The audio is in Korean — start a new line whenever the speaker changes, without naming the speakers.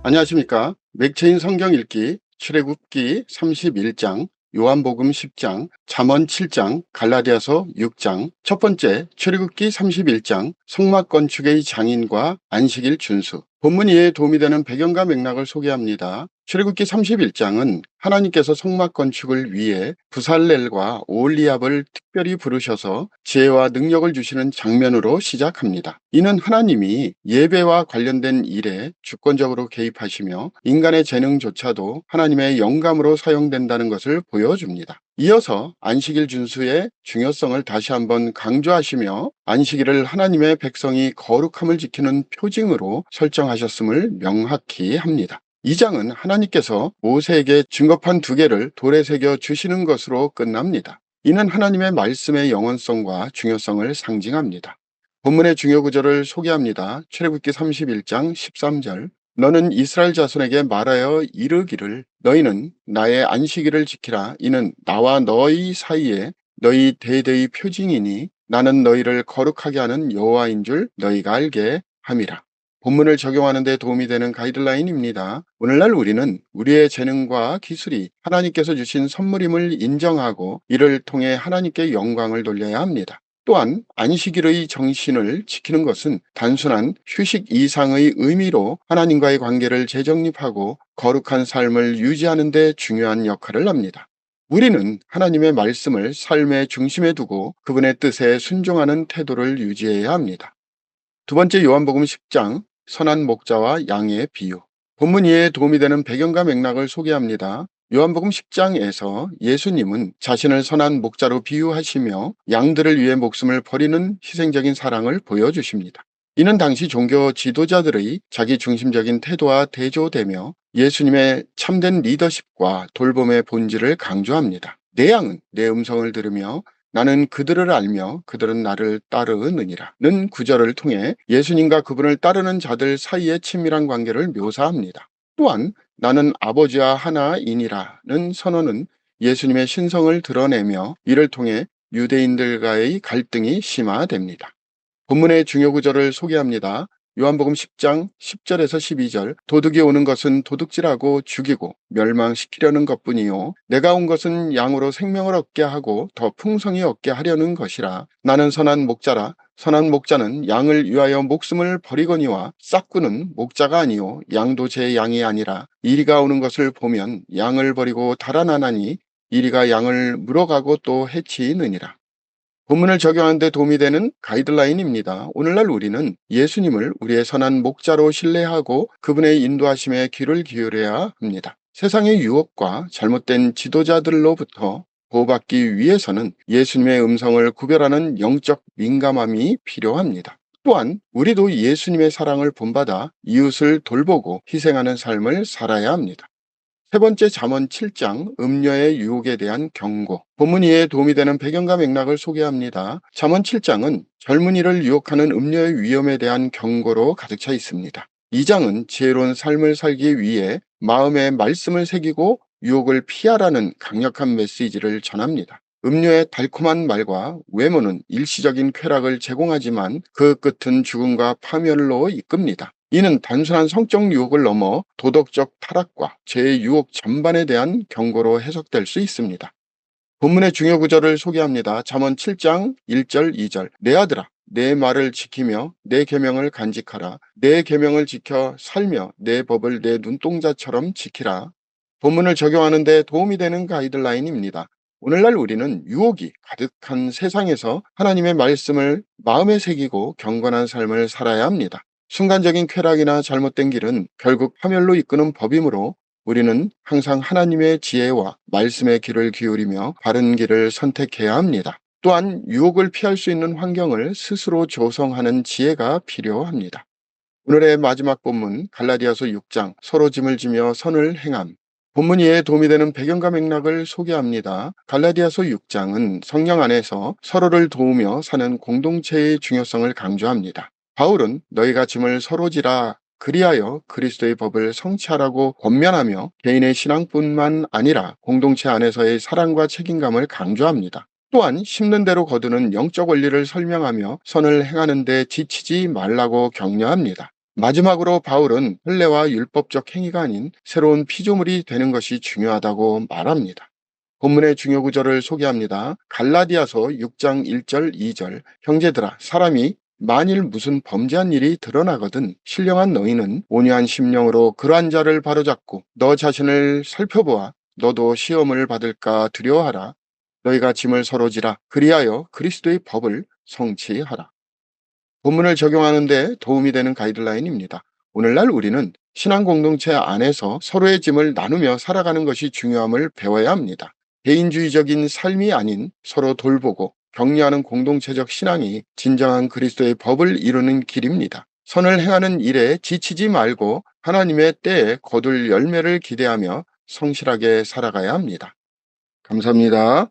안녕하십니까. 맥체인 성경 읽기 출애굽기 31장, 요한복음 10장, 잠언 7장, 갈라디아서 6장. 첫 번째, 출애굽기 31장 성막 건축의 장인과 안식일 준수. 본문 이해에 도움이 되는 배경과 맥락을 소개합니다. 출애굽기 31장은 하나님께서 성막 건축을 위해 부살렐과 오홀리압을 특별히 부르셔서 지혜와 능력을 주시는 장면으로 시작합니다. 이는 하나님이 예배와 관련된 일에 주권적으로 개입하시며 인간의 재능조차도 하나님의 영감으로 사용된다는 것을 보여줍니다. 이어서 안식일 준수의 중요성을 다시 한번 강조하시며 안식일을 하나님의 백성이 거룩함을 지키는 표징으로 설정하셨음을 명확히 합니다. 이 장은 하나님께서 모세에게 증거판 2개를 돌에 새겨 주시는 것으로 끝납니다. 이는 하나님의 말씀의 영원성과 중요성을 상징합니다. 본문의 중요 구절을 소개합니다. 출애굽기 31장 13절. 너는 이스라엘 자손에게 말하여 이르기를 너희는 나의 안식일을 지키라. 이는 나와 너희 사이에 너희 대대의 표징이니 나는 너희를 거룩하게 하는 여호와인 줄 너희가 알게 함이라. 본문을 적용하는 데 도움이 되는 가이드라인입니다. 오늘날 우리는 우리의 재능과 기술이 하나님께서 주신 선물임을 인정하고 이를 통해 하나님께 영광을 돌려야 합니다. 또한 안식일의 정신을 지키는 것은 단순한 휴식 이상의 의미로 하나님과의 관계를 재정립하고 거룩한 삶을 유지하는 데 중요한 역할을 합니다. 우리는 하나님의 말씀을 삶의 중심에 두고 그분의 뜻에 순종하는 태도를 유지해야 합니다. 두 번째, 요한복음 10장 선한 목자와 양의 비유. 본문 이해에 도움이 되는 배경과 맥락을 소개합니다. 요한복음 10장에서 예수님은 자신을 선한 목자로 비유하시며 양들을 위해 목숨을 버리는 희생적인 사랑을 보여주십니다. 이는 당시 종교 지도자들의 자기중심적인 태도와 대조되며 예수님의 참된 리더십과 돌봄의 본질을 강조합니다. 내 양은 내 음성을 들으며 나는 그들을 알며 그들은 나를 따르느니라는 구절을 통해 예수님과 그분을 따르는 자들 사이의 친밀한 관계를 묘사합니다. 또한 나는 아버지와 하나이니라는 선언은 예수님의 신성을 드러내며 이를 통해 유대인들과의 갈등이 심화됩니다. 본문의 중요 구절을 소개합니다. 요한복음 10장 10절에서 12절. 도둑이 오는 것은 도둑질하고 죽이고 멸망시키려는 것뿐이요 내가 온 것은 양으로 생명을 얻게 하고 더 풍성히 얻게 하려는 것이라. 나는 선한 목자라. 선한 목자는 양을 위하여 목숨을 버리거니와 싹구는 목자가 아니요 양도 제 양이 아니라 이리가 오는 것을 보면 양을 버리고 달아나나니 이리가 양을 물어가고 또 해치느니라. 본문을 적용하는 데 도움이 되는 가이드라인입니다. 오늘날 우리는 예수님을 우리의 선한 목자로 신뢰하고 그분의 인도하심에 귀를 기울여야 합니다. 세상의 유혹과 잘못된 지도자들로부터 보호받기 위해서는 예수님의 음성을 구별하는 영적 민감함이 필요합니다. 또한 우리도 예수님의 사랑을 본받아 이웃을 돌보고 희생하는 삶을 살아야 합니다. 세 번째, 잠언 7장 음녀의 유혹에 대한 경고. 본문 이해에 도움이 되는 배경과 맥락을 소개합니다. 잠언 7장은 젊은이를 유혹하는 음녀의 위험에 대한 경고로 가득 차 있습니다. 이 장은 지혜로운 삶을 살기 위해 마음에 말씀을 새기고 유혹을 피하라는 강력한 메시지를 전합니다. 음녀의 달콤한 말과 외모는 일시적인 쾌락을 제공하지만 그 끝은 죽음과 파멸로 이끕니다. 이는 단순한 성적 유혹을 넘어 도덕적 타락과 죄의 유혹 전반에 대한 경고로 해석될 수 있습니다. 본문의 중요 구절을 소개합니다. 잠언 7장 1절 2절. 내 아들아 내 말을 지키며 내 계명을 간직하라. 내 계명을 지켜 살며 내 법을 내 눈동자처럼 지키라. 본문을 적용하는 데 도움이 되는 가이드라인입니다. 오늘날 우리는 유혹이 가득한 세상에서 하나님의 말씀을 마음에 새기고 경건한 삶을 살아야 합니다. 순간적인 쾌락이나 잘못된 길은 결국 파멸로 이끄는 법이므로 우리는 항상 하나님의 지혜와 말씀의 귀를 기울이며 바른 길을 선택해야 합니다. 또한 유혹을 피할 수 있는 환경을 스스로 조성하는 지혜가 필요합니다. 오늘의 마지막 본문 갈라디아서 6장 서로 짐을 지며 선을 행함. 본문 이해에 도움이 되는 배경과 맥락을 소개합니다. 갈라디아서 6장은 성령 안에서 서로를 도우며 사는 공동체의 중요성을 강조합니다. 바울은 너희가 짐을 서로 지라 그리하여 그리스도의 법을 성취하라고 권면하며 개인의 신앙뿐만 아니라 공동체 안에서의 사랑과 책임감을 강조합니다. 또한 심는 대로 거두는 영적 원리를 설명하며 선을 행하는 데 지치지 말라고 격려합니다. 마지막으로 바울은 혼례와 율법적 행위가 아닌 새로운 피조물이 되는 것이 중요하다고 말합니다. 본문의 중요 구절을 소개합니다. 갈라디아서 6장 1절 2절. 형제들아, 사람이 만일 무슨 범죄한 일이 드러나거든 신령한 너희는 온유한 심령으로 그러한 자를 바로잡고 너 자신을 살펴보아 너도 시험을 받을까 두려워하라. 너희가 짐을 서로 지라. 그리하여 그리스도의 법을 성취하라. 본문을 적용하는 데 도움이 되는 가이드라인입니다. 오늘날 우리는 신앙 공동체 안에서 서로의 짐을 나누며 살아가는 것이 중요함을 배워야 합니다. 개인주의적인 삶이 아닌 서로 돌보고 격려하는 공동체적 신앙이 진정한 그리스도의 법을 이루는 길입니다. 선을 행하는 일에 지치지 말고 하나님의 때에 거둘 열매를 기대하며 성실하게 살아가야 합니다. 감사합니다.